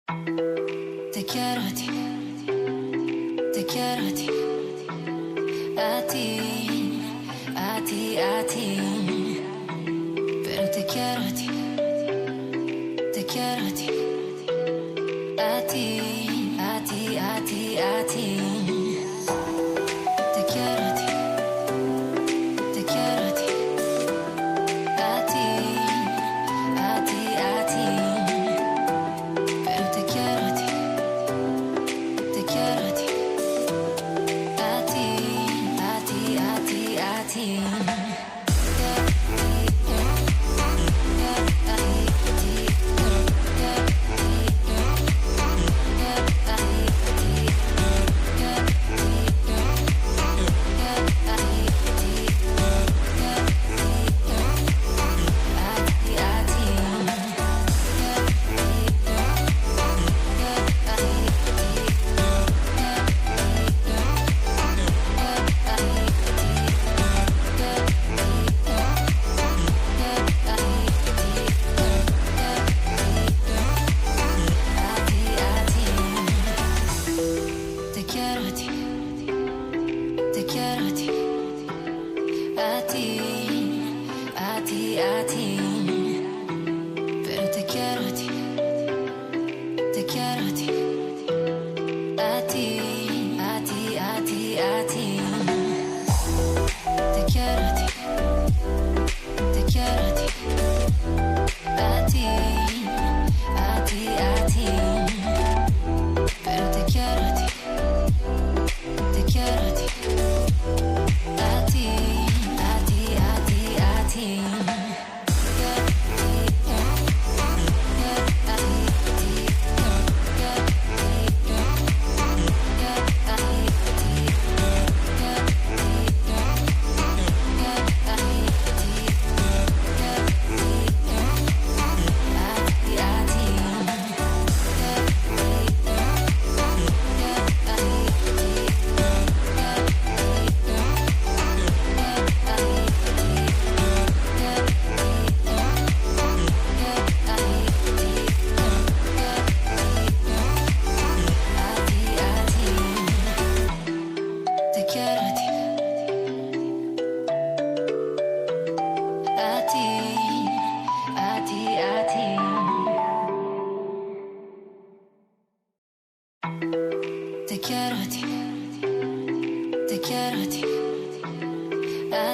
Te quiero a ti, te quiero a ti, a ti, a ti, a ti. Pero te quiero a ti, te quiero a ti, a ti, a ti, a ti, a ti. Te quiero a ti, te quiero a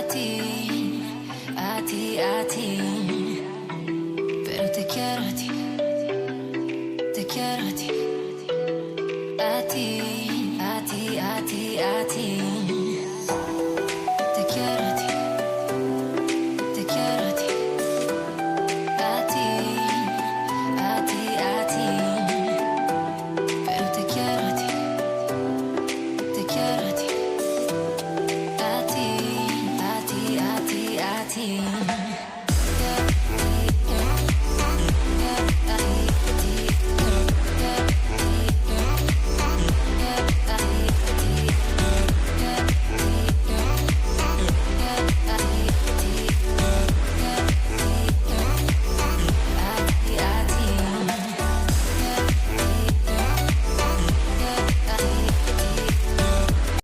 ti, a ti, a ti, a ti. Pero te quiero a ti, te quiero a ti, a ti, a ti, a ti, a ti. team.